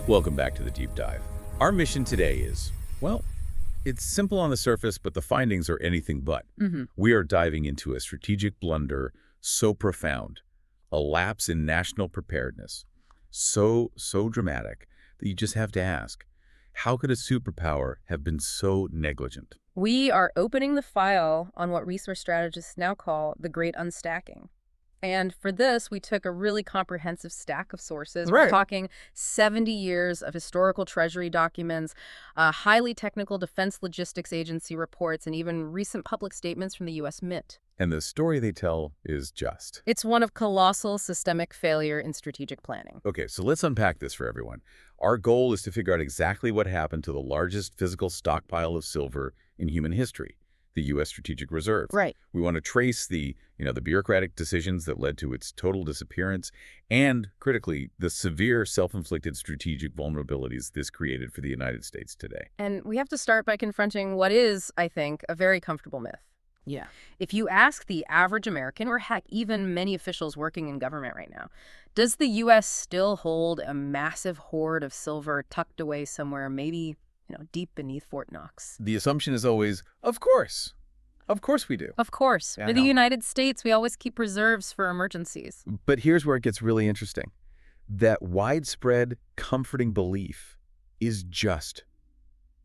Welcome back to the Deep Dive. Our mission today is, well, it's simple on the surface, but the findings are anything but. We are diving into a strategic blunder so profound, a lapse in national preparedness, so dramatic that you just have to ask, how could a superpower have been so negligent? We are opening the file on what resource strategists now call the Great Unstacking. And for this, we took a really comprehensive stack of sources. Right. We're talking 70 years of historical Treasury documents, highly technical Defense Logistics Agency reports, and even recent public statements from the U.S. Mint. And the story they tell is just. It's one of colossal systemic failure in strategic planning. Okay, so let's unpack this for everyone. Our goal is to figure out exactly what happened to the largest physical stockpile of silver in human history, the U.S. Strategic Reserve. Right. We want to trace the bureaucratic decisions that led to its total disappearance and, critically, the severe self-inflicted strategic vulnerabilities this created for the United States today. And we have to start by confronting what is, I think, a very comfortable myth. Yeah. If you ask the average American, or heck, even many officials working in government right now, does the U.S. still hold a massive hoard of silver tucked away somewhere, maybe, deep beneath Fort Knox? The assumption is always, of course. Of course we do. Of course. Yeah, For the United States, we always keep reserves for emergencies. But here's where it gets really interesting. That widespread, comforting belief is just.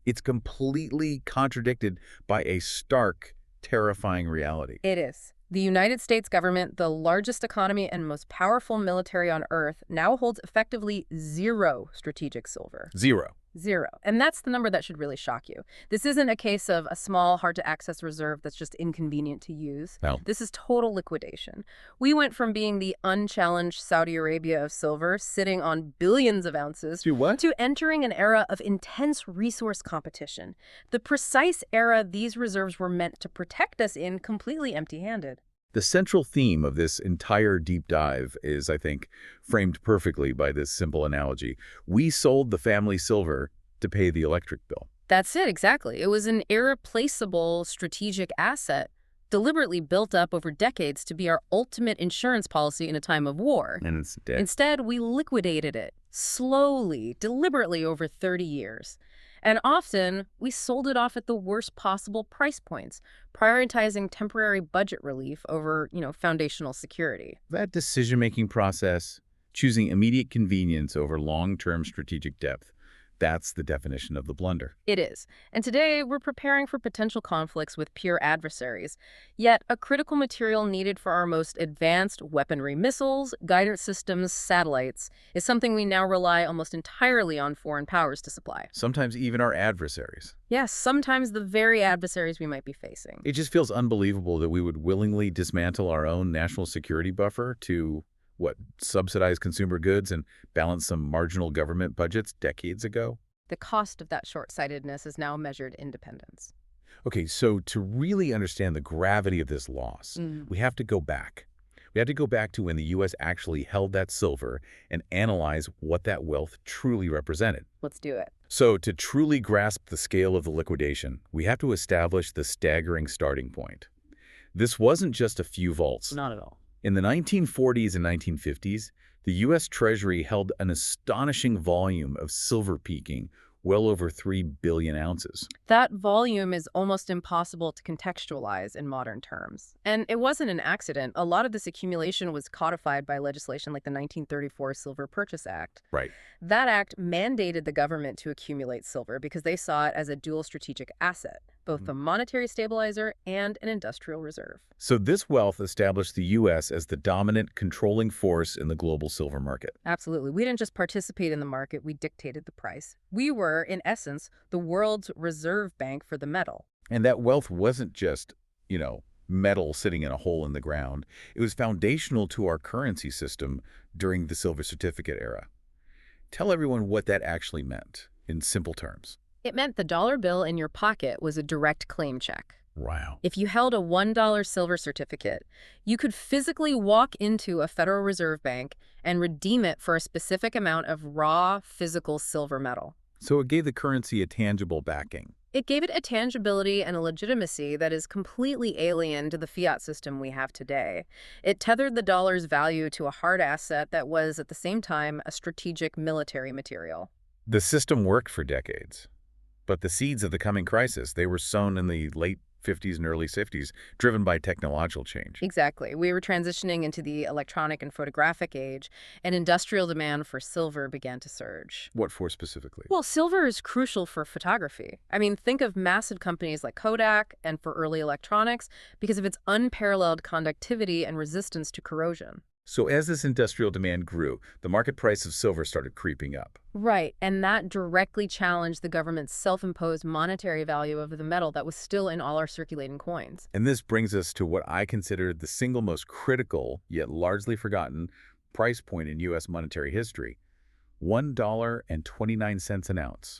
It's completely contradicted by a stark, terrifying reality. It is. The United States government, the largest economy and most powerful military on Earth, now holds effectively zero strategic silver. Zero. Zero. And that's the number that should really shock you. This isn't a case of a small, hard-to-access reserve that's just inconvenient to use. No. This is total liquidation. We went from being the unchallenged Saudi Arabia of silver, sitting on billions of ounces, To what? to entering an era of intense resource competition. The precise era these reserves were meant to protect us in, completely empty-handed. The central theme of this entire deep dive is, I think, framed perfectly by this simple analogy. We sold the family silver to pay the electric bill. That's it, exactly. It was an irreplaceable strategic asset, deliberately built up over decades to be our ultimate insurance policy in a time of war. And it's dead. Instead, we liquidated it, slowly, deliberately over 30 years. And often, we sold it off at the worst possible price points, prioritizing temporary budget relief over, foundational security. That decision-making process, choosing immediate convenience over long-term strategic depth, that's the definition of the blunder. It is. And today, we're preparing for potential conflicts with peer adversaries. Yet, a critical material needed for our most advanced weaponry missiles, guidance systems, satellites, is something we now rely almost entirely on foreign powers to supply. Sometimes even our adversaries. Yes, sometimes the very adversaries we might be facing. It just feels unbelievable that we would willingly dismantle our own national security buffer to subsidize consumer goods and balance some marginal government budgets decades ago? The cost of that short-sightedness is now measured in independence. Okay, so to really understand the gravity of this loss, we have to go back. We have to go back to when the U.S. actually held that silver and analyze what that wealth truly represented. Let's do it. So to truly grasp the scale of the liquidation, we have to establish the staggering starting point. This wasn't just a few vaults. Not at all. In the 1940s and 1950s, the U.S. Treasury held an astonishing volume of silver peaking, well over 3 billion ounces. That volume is almost impossible to contextualize in modern terms. And it wasn't an accident. A lot of this accumulation was codified by legislation like the 1934 Silver Purchase Act. Right. That act mandated the government to accumulate silver because they saw it as a dual strategic asset, both a monetary stabilizer and an industrial reserve. So this wealth established the U.S. as the dominant controlling force in the global silver market. Absolutely. We didn't just participate in the market, we dictated the price. We were, in essence, the world's reserve bank for the metal. And that wealth wasn't just, metal sitting in a hole in the ground. It was foundational to our currency system during the silver certificate era. Tell everyone what that actually meant in simple terms. It meant the dollar bill in your pocket was a direct claim check. Wow. If you held a $1 silver certificate, you could physically walk into a Federal Reserve Bank and redeem it for a specific amount of raw, physical silver metal. So it gave the currency a tangible backing. It gave it a tangibility and a legitimacy that is completely alien to the fiat system we have today. It tethered the dollar's value to a hard asset that was, at the same time, a strategic military material. The system worked for decades, but the seeds of the coming crisis, they were sown in the late 50s and early 60s, driven by technological change. Exactly. We were transitioning into the electronic and photographic age, and industrial demand for silver began to surge. What for specifically? Well, silver is crucial for photography. I mean, think of massive companies like Kodak and for early electronics because of its unparalleled conductivity and resistance to corrosion. So as this industrial demand grew, the market price of silver started creeping up. Right, and that directly challenged the government's self-imposed monetary value of the metal that was still in all our circulating coins. And this brings us to what I consider the single most critical, yet largely forgotten, price point in U.S. monetary history: $1.29 an ounce.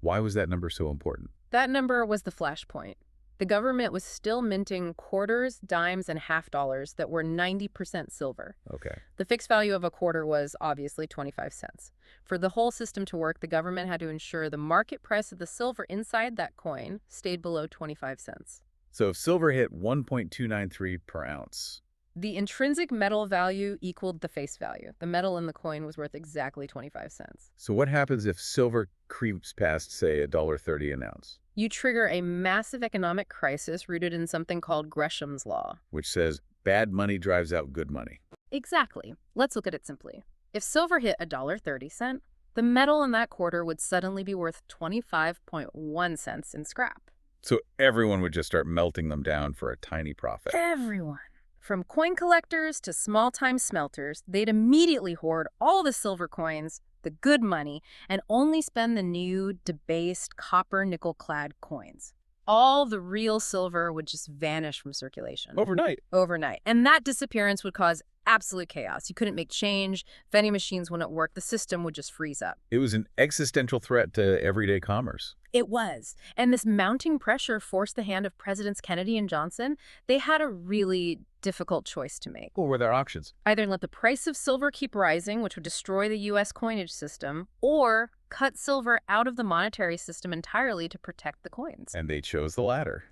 Why was that number so important? That number was the flashpoint. The government was still minting quarters, dimes, and half dollars that were 90% silver. Okay. The fixed value of a quarter was obviously 25 cents. For the whole system to work, the government had to ensure the market price of the silver inside that coin stayed below 25 cents. So if silver hit 1.293 per ounce, The intrinsic metal value equaled the face value. The metal in the coin was worth exactly 25 cents. so what happens if silver creeps past, say, $1.30 an ounce, You trigger a massive economic crisis rooted in something called Gresham's Law. which says bad money drives out good money? Exactly. Let's look at it simply. If silver hit $1.30, the metal in that quarter would suddenly be worth 25.1 cents in scrap. So everyone would just start melting them down for a tiny profit. Everyone. From coin collectors to small-time smelters, they'd immediately hoard all the silver coins, the good money, and only spend the new, debased copper nickel-clad coins. All the real silver would just vanish from circulation. Overnight. Overnight. And that disappearance would cause absolute chaos. You couldn't make change, vending machines wouldn't work, the system would just freeze up. It was an existential threat to everyday commerce. It was. And this mounting pressure forced the hand of Presidents Kennedy and Johnson. They had a really difficult choice to make. What were their options? Either let the price of silver keep rising, which would destroy the U.S. coinage system, or cut silver out of the monetary system entirely to protect the coins. And they chose the latter.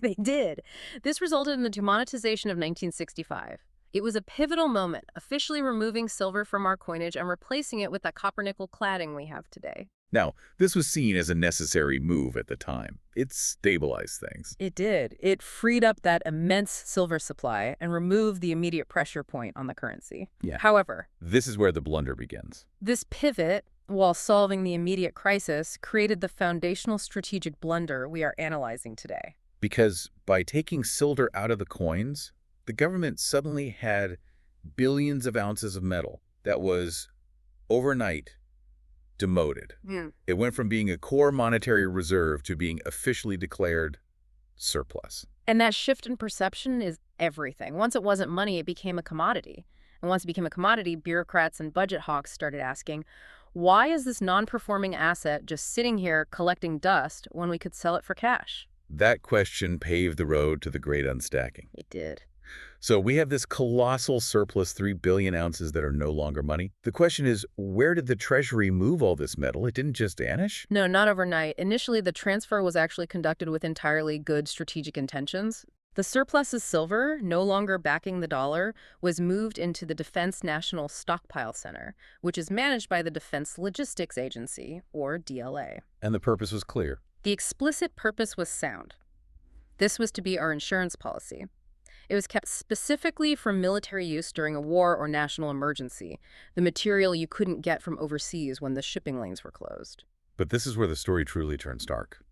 They did. This resulted in the Demonetization of 1965. It was a pivotal moment, officially removing silver from our coinage and replacing it with that copper-nickel cladding we have today. Now, this was seen as a necessary move at the time. It stabilized things. It did. It freed up that immense silver supply and removed the immediate pressure point on the currency. Yeah. However, This is where the blunder begins. this pivot, while solving the immediate crisis, created the foundational strategic blunder we are analyzing today. Because by taking silver out of the coins, the government suddenly had billions of ounces of metal that was overnight demoted. It went from being a core monetary reserve to being officially declared surplus. And that shift in perception is everything. Once it wasn't money, it became a commodity. And once it became a commodity, bureaucrats and budget hawks started asking, why is this non-performing asset just sitting here collecting dust when we could sell it for cash? That question paved the road to the Great Unstacking. It did. So we have this colossal surplus 3 billion ounces that are no longer money. The question is, where did the Treasury move all this metal? It didn't just vanish? No, not overnight. Initially, the transfer was actually conducted with entirely good strategic intentions. The surplus's silver, no longer backing the dollar, was moved into the Defense National Stockpile Center, which is managed by the Defense Logistics Agency, or DLA. And the purpose was clear. The explicit purpose was sound. This was to be our insurance policy. It was kept specifically for military use during a war or national emergency, the material you couldn't get from overseas when the shipping lanes were closed. But this is where the story truly turns dark.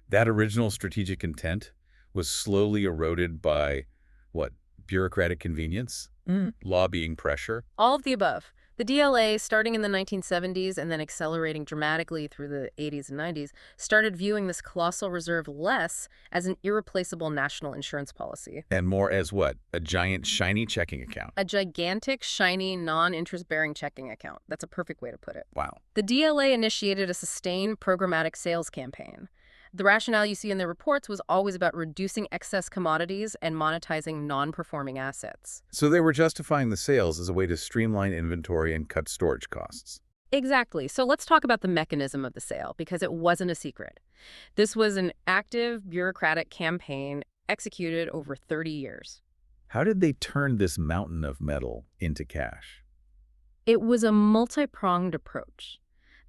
That original strategic intent was slowly eroded by, what, bureaucratic convenience? Lobbying pressure? All of the above. The DLA, starting in the 1970s and then accelerating dramatically through the 80s and 90s, started viewing this colossal reserve less as an irreplaceable national insurance policy. And more as what? A giant, shiny checking account. A gigantic, shiny, non-interest-bearing checking account. That's a perfect way to put it. Wow. The DLA initiated a sustained programmatic sales campaign. The rationale you see in the reports was always about reducing excess commodities and monetizing non-performing assets. So they were justifying the sales as a way to streamline inventory and cut storage costs. Exactly. So let's talk about the mechanism of the sale, because it wasn't a secret. This was an active bureaucratic campaign executed over 30 years. How did they turn this mountain of metal into cash? It was a multi-pronged approach.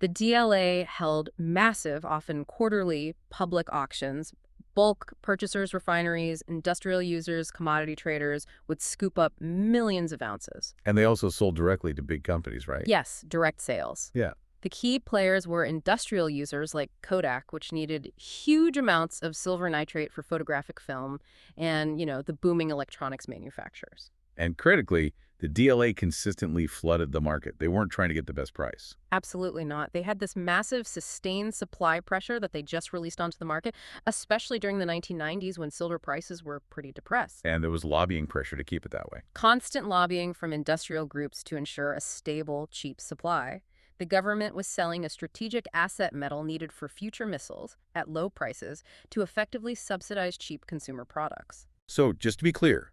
The DLA held massive, often quarterly, public auctions. Bulk purchasers, refineries, industrial users, commodity traders would scoop up millions of ounces. And they also sold directly to big companies, right? Yes, direct sales. Yeah. The key players were industrial users like Kodak, which needed huge amounts of silver nitrate for photographic film, and, the booming electronics manufacturers. And critically, the DLA consistently flooded the market. They weren't trying to get the best price. Absolutely not. They had this massive sustained supply pressure that they just released onto the market, especially during the 1990s when silver prices were pretty depressed. And there was lobbying pressure to keep it that way. Constant lobbying from industrial groups to ensure a stable, cheap supply. The government was selling a strategic asset metal needed for future missiles at low prices to effectively subsidize cheap consumer products. So, just to be clear,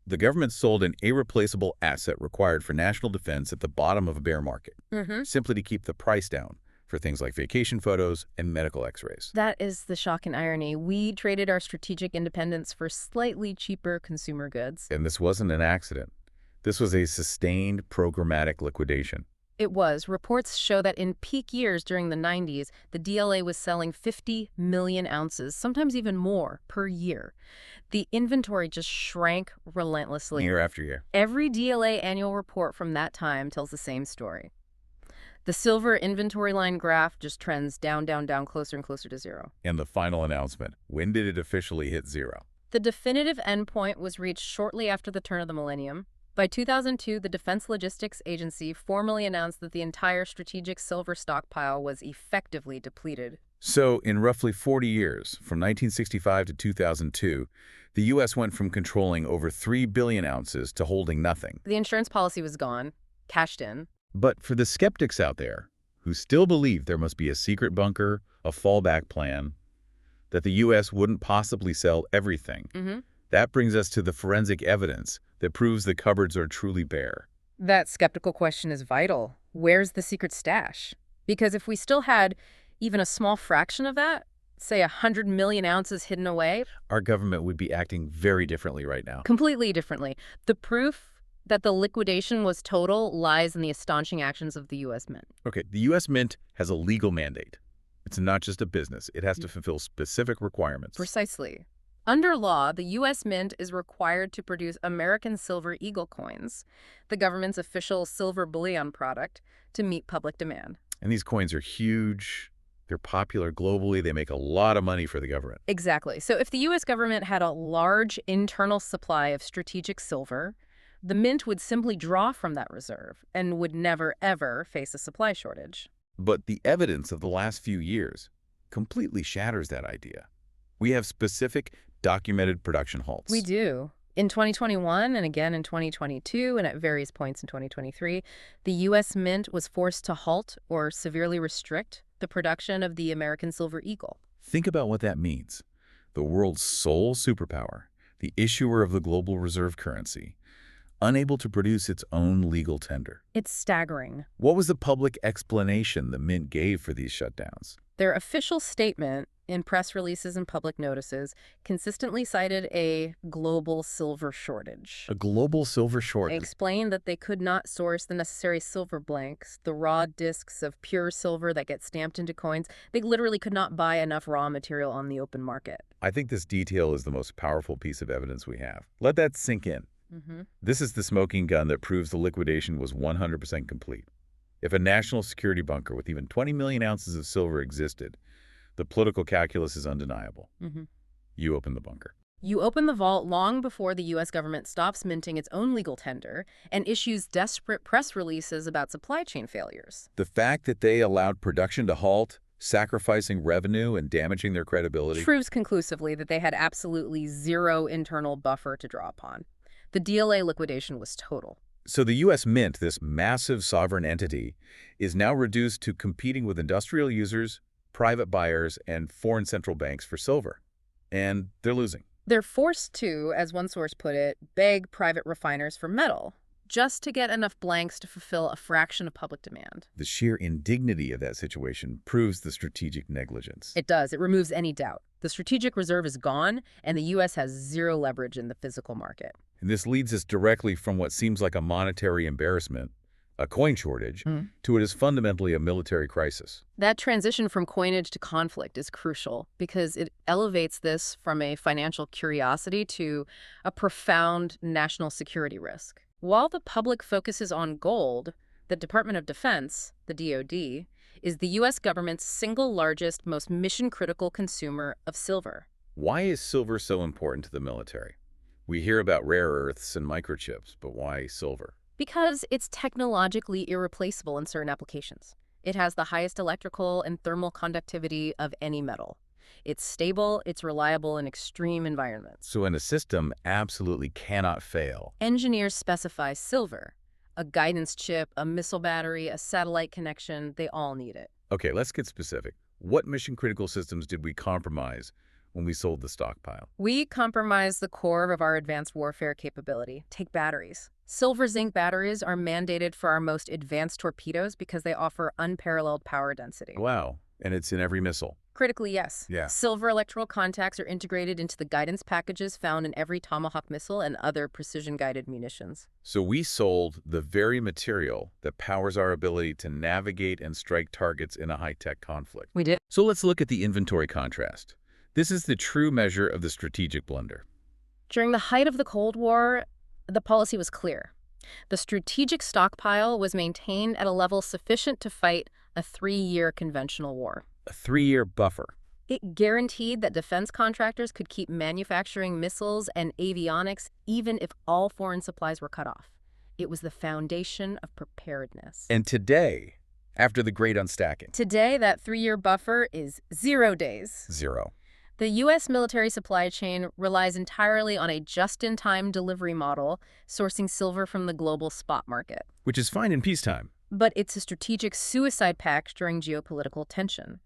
the government sold an irreplaceable asset required for national defense at the bottom of a bear market, simply to keep the price down for things like vacation photos and medical x-rays. That is the shock and irony. We traded our strategic independence for slightly cheaper consumer goods. And this wasn't an accident. This was a sustained programmatic liquidation. It was. Reports show that in peak years during the 90s, the DLA was selling 50 million ounces, sometimes even more, per year. The inventory just shrank relentlessly. Year after year. Every DLA annual report from that time tells the same story. The silver inventory line graph just trends down, down, down, closer and closer to zero. And the final announcement, when did it officially hit zero? The definitive endpoint was reached shortly after the turn of the millennium. By 2002, the Defense Logistics Agency formally announced that the entire strategic silver stockpile was effectively depleted. So, in roughly 40 years, from 1965 to 2002, the U.S. went from controlling over 3 billion ounces to holding nothing. The insurance policy was gone, cashed in. But for the skeptics out there who still believe there must be a secret bunker, a fallback plan, that the U.S. wouldn't possibly sell everything, that brings us to the forensic evidence that proves the cupboards are truly bare. That skeptical question is vital. Where's the secret stash? Because if we still had even a small fraction of that, say 100 million ounces hidden away, our government would be acting very differently right now. Completely differently. The proof that the liquidation was total lies in the astonishing actions of the U.S. Mint. Okay, the U.S. Mint has a legal mandate. It's not just a business. It has to fulfill specific requirements. Precisely. Under law, the U.S. Mint is required to produce American Silver Eagle coins, the government's official silver bullion product, to meet public demand. And these coins are huge. They're popular globally. They make a lot of money for the government. Exactly. So if the U.S. government had a large internal supply of strategic silver, the Mint would simply draw from that reserve and would never, ever face a supply shortage. But the evidence of the last few years completely shatters that idea. We have specific documented production halts. We do. In 2021 and again in 2022 and at various points in 2023, the U.S. Mint was forced to halt or severely restrict the production of the American Silver Eagle. Think about what that means. The world's sole superpower, the issuer of the global reserve currency, unable to produce its own legal tender. It's staggering. What was the public explanation the Mint gave for these shutdowns? Their official statement in press releases and public notices consistently cited a global silver shortage. A global silver They shortage. explained that they could not source the necessary silver blanks, the raw discs of pure silver that get stamped into coins. They literally could not buy enough raw material on the open market. I think this detail is the most powerful piece of evidence we have. Let that sink in. This is the smoking gun that proves the liquidation was 100% complete. If a national security bunker with even 20 million ounces of silver existed, the political calculus is undeniable. You open the bunker. You open the vault long before the U.S. government stops minting its own legal tender and issues desperate press releases about supply chain failures. The fact that they allowed production to halt, sacrificing revenue and damaging their credibility, Proves conclusively that they had absolutely zero internal buffer to draw upon. The DLA liquidation was total. So the U.S. Mint, this massive sovereign entity, is now reduced to competing with industrial users, private buyers, and foreign central banks for silver. And they're losing. They're forced to, as one source put it, beg private refiners for metal, just to get enough blanks to fulfill a fraction of public demand. The sheer indignity of that situation proves the strategic negligence. It does. It removes any doubt. The strategic reserve is gone, and the U.S. has zero leverage in the physical market. And this leads us directly from what seems like a monetary embarrassment, a coin shortage, to it is fundamentally a military crisis. That transition from coinage to conflict is crucial because it elevates this from a financial curiosity to a profound national security risk. While the public focuses on gold, the Department of Defense, the DoD, is the U.S. government's single largest, most mission-critical consumer of silver. Why is silver so important to the military? We hear about rare earths and microchips, but why silver? Because it's technologically irreplaceable in certain applications. It has the highest electrical and thermal conductivity of any metal. It's stable, it's reliable in extreme environments. So in a system absolutely cannot fail. Engineers specify silver. A guidance chip, a missile battery, a satellite connection, they all need it. Okay, let's get specific. What mission-critical systems did we compromise when we sold the stockpile? We compromised the core of our advanced warfare capability. Take batteries. Silver-zinc batteries are mandated for our most advanced torpedoes because they offer unparalleled power density. Wow, and it's in every missile. Critically, yes. Yeah. Silver electrical contacts are integrated into the guidance packages found in every Tomahawk missile and other precision-guided munitions. So we sold the very material that powers our ability to navigate and strike targets in a high-tech conflict. We did. So let's look at the inventory contrast. This is the true measure of the strategic blunder. During the height of the Cold War, the policy was clear. The strategic stockpile was maintained at a level sufficient to fight a 3-year conventional war. A 3-year buffer. It guaranteed that defense contractors could keep manufacturing missiles and avionics even if all foreign supplies were cut off. It was the foundation of preparedness. And today, after the Great Unstacking, Today, that 3-year buffer is 0 days. 0. The U.S. military supply chain relies entirely on a just-in-time delivery model, sourcing silver from the global spot market. Which is fine in peacetime. But it's a strategic suicide pact during geopolitical tension.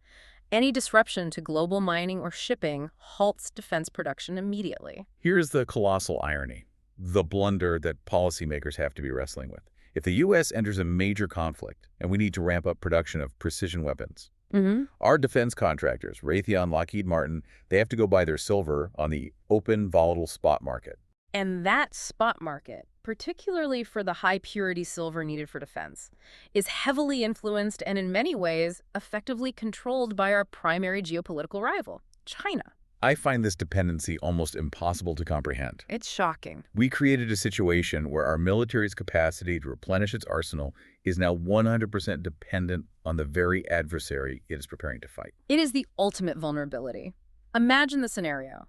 Any disruption to global mining or shipping halts defense production immediately. Here's the colossal irony, the blunder that policymakers have to be wrestling with. If the U.S. enters a major conflict and we need to ramp up production of precision weapons, our defense contractors, Raytheon, Lockheed Martin, they have to go buy their silver on the open, volatile spot market. And that spot market, particularly for the high-purity silver needed for defense, is heavily influenced and in many ways effectively controlled by our primary geopolitical rival, China. I find this dependency almost impossible to comprehend. It's shocking. We created a situation where our military's capacity to replenish its arsenal is now 100% dependent on the very adversary it is preparing to fight. It is the ultimate vulnerability. Imagine the scenario.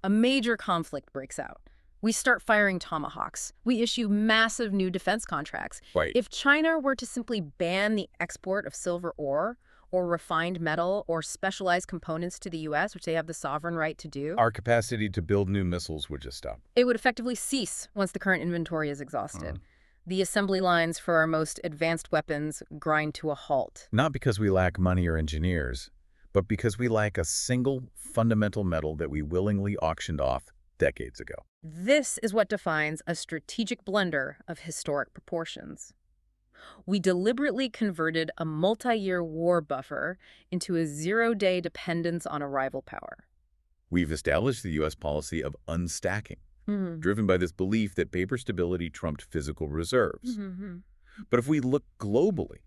A major conflict breaks out. We start firing Tomahawks. We issue massive new defense contracts. Right. If China were to simply ban the export of silver ore or refined metal or specialized components to the U.S., which they have the sovereign right to do, Our capacity to build new missiles would just stop. it would effectively cease once the current inventory is exhausted. The assembly lines for our most advanced weapons grind to a halt. Not because we lack money or engineers, but because we lack a single fundamental metal that we willingly auctioned off decades ago. This is what defines a strategic blunder of historic proportions. We deliberately converted a multi-year war buffer into a 0-day dependence on a rival power. We've established the U.S. policy of unstacking, driven by this belief that paper stability trumped physical reserves. But if we look globally,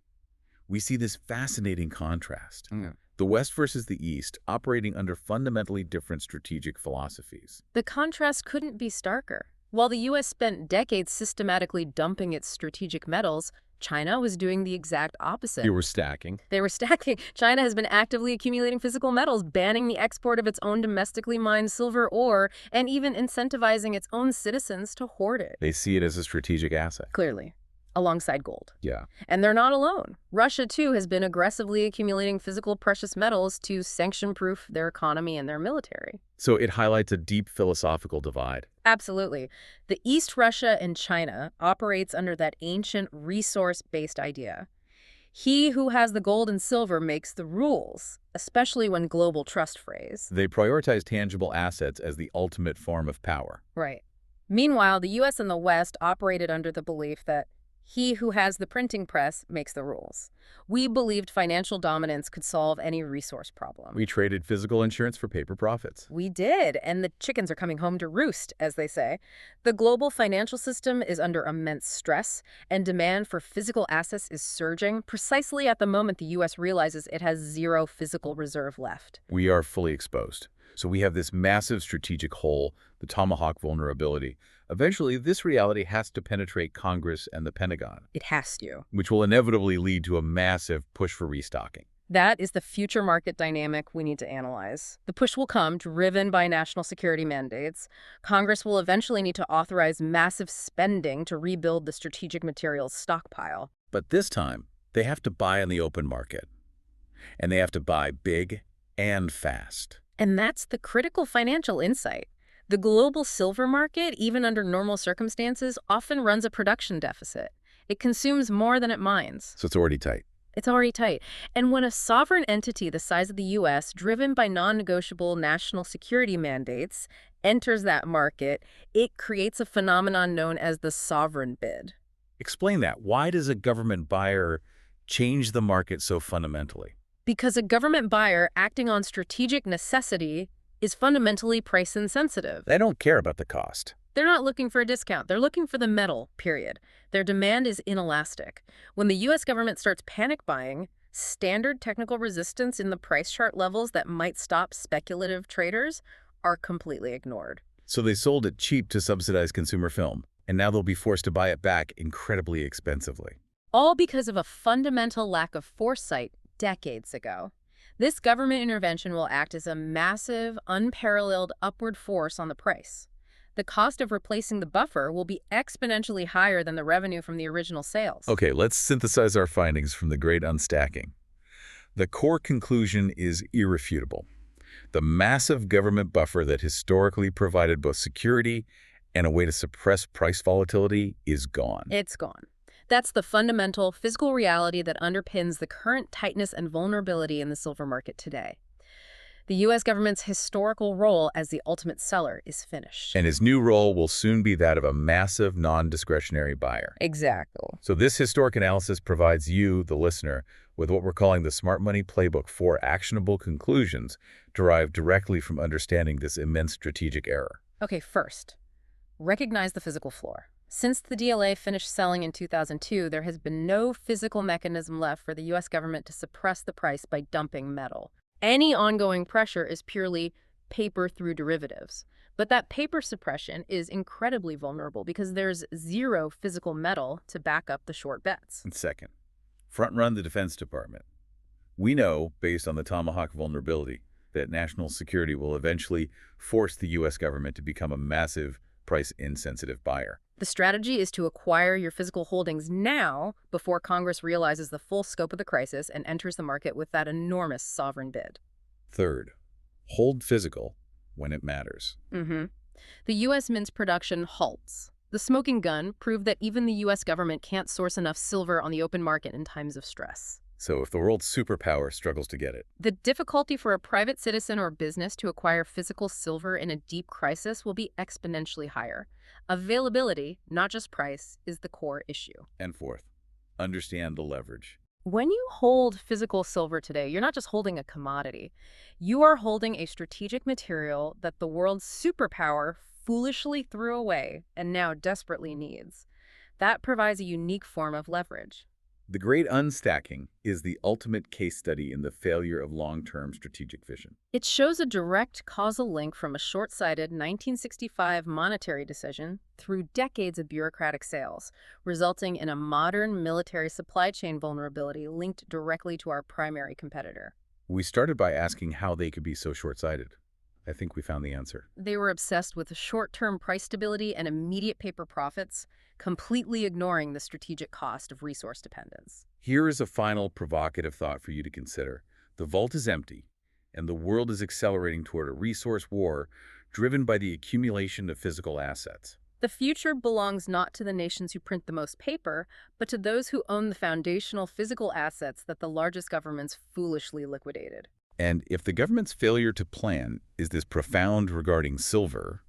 we see this fascinating contrast. The West versus the East operating under fundamentally different strategic philosophies. The contrast couldn't be starker. While the U.S. spent decades systematically dumping its strategic metals, China was doing the exact opposite. They were stacking. They were stacking. China has been actively accumulating physical metals, banning the export of its own domestically mined silver ore, and even incentivizing its own citizens to hoard it. They see it as a strategic asset. Clearly, alongside gold. Yeah. And they're not alone. Russia, too, has been aggressively accumulating physical precious metals to sanction-proof their economy and their military. So it highlights a deep philosophical divide. Absolutely. The East Russia and China operates under that ancient resource-based idea. He who has the gold and silver makes the rules, especially when global trust phrase. They prioritize tangible assets as the ultimate form of power. Right. Meanwhile, the U.S. and the West operated under the belief that He who has the printing press makes the rules. We believed financial dominance could solve any resource problem. We traded physical insurance for paper profits. We did, and the chickens are coming home to roost, as they say. The global financial system is under immense stress, and demand for physical assets is surging precisely at the moment the U.S. realizes it has zero physical reserve left. We are fully exposed. So we have this massive strategic hole, the tomahawk vulnerability. Eventually, this reality has to penetrate Congress and the Pentagon, It has to. which will inevitably lead to a massive push for restocking. That is the future market dynamic we need to analyze. The push will come driven by national security mandates. Congress will eventually need to authorize massive spending to rebuild the strategic materials stockpile. But this time, they have to buy in the open market. And they have to buy big and fast. And that's the critical financial insight. The global silver market, even under normal circumstances, often runs a production deficit. It consumes more than it mines. So it's already tight. It's already tight. And when a sovereign entity the size of the U.S., driven by non-negotiable national security mandates, enters that market, it creates a phenomenon known as the sovereign bid. Explain that. Why does a government buyer change the market so fundamentally? Because a government buyer acting on strategic necessity is fundamentally price insensitive. They don't care about the cost. They're not looking for a discount. They're looking for the metal, period. Their demand is inelastic. When the U.S. government starts panic buying, standard technical resistance in the price chart levels that might stop speculative traders are completely ignored. So they sold it cheap to subsidize consumer film, and now they'll be forced to buy it back incredibly expensively. All because of a fundamental lack of foresight decades ago. This government intervention will act as a massive, unparalleled upward force on the price. The cost of replacing the buffer will be exponentially higher than the revenue from the original sales. Okay, let's synthesize our findings from the Great Unstacking. The core conclusion is irrefutable. The massive government buffer that historically provided both security and a way to suppress price volatility is gone. It's gone. That's the fundamental physical reality that underpins the current tightness and vulnerability in the silver market today. The U.S. government's historical role as the ultimate seller is finished. And his new role will soon be that of a massive non-discretionary buyer. Exactly. So this historic analysis provides you, the listener, with what we're calling the Smart Money Playbook, 4 actionable conclusions derived directly from understanding this immense strategic error. Okay, first, recognize the physical floor. Since the DLA finished selling in 2002, there has been no physical mechanism left for the U.S. government to suppress the price by dumping metal. Any ongoing pressure is purely paper through derivatives. But that paper suppression is incredibly vulnerable because there's zero physical metal to back up the short bets. And second, front-run the Defense Department. We know, based on the tomahawk vulnerability, that national security will eventually force the U.S. government to become a massive, price-insensitive buyer. The strategy is to acquire your physical holdings now before Congress realizes the full scope of the crisis and enters the market with that enormous sovereign bid. Third, hold physical when it matters. The U.S. Mint's production halts. The smoking gun proved that even the U.S. government can't source enough silver on the open market in times of stress. So if the world's superpower struggles to get it, The difficulty for a private citizen or business to acquire physical silver in a deep crisis will be exponentially higher. Availability, not just price, is the core issue. and fourth, understand the leverage. When you hold physical silver today, you're not just holding a commodity. You are holding a strategic material that the world's superpower foolishly threw away and now desperately needs. That provides a unique form of leverage. The Great Unstacking is the ultimate case study in the failure of long-term strategic vision. It shows a direct causal link from a short-sighted 1965 monetary decision through decades of bureaucratic sales, resulting in a modern military supply chain vulnerability linked directly to our primary competitor. We started by asking how they could be so short-sighted. I think we found the answer. They were obsessed with short-term price stability and immediate paper profits, completely ignoring the strategic cost of resource dependence. Here is a final provocative thought for you to consider. The vault is empty, and the world is accelerating toward a resource war driven by the accumulation of physical assets. The future belongs not to the nations who print the most paper, but to those who own the foundational physical assets that the largest governments foolishly liquidated. And if the government's failure to plan is this profound regarding silver,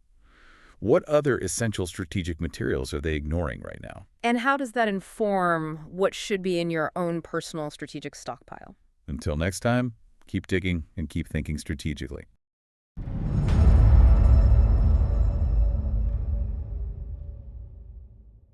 What other essential strategic materials are they ignoring right now? And how does that inform what should be in your own personal strategic stockpile? Until next time, keep digging and keep thinking strategically.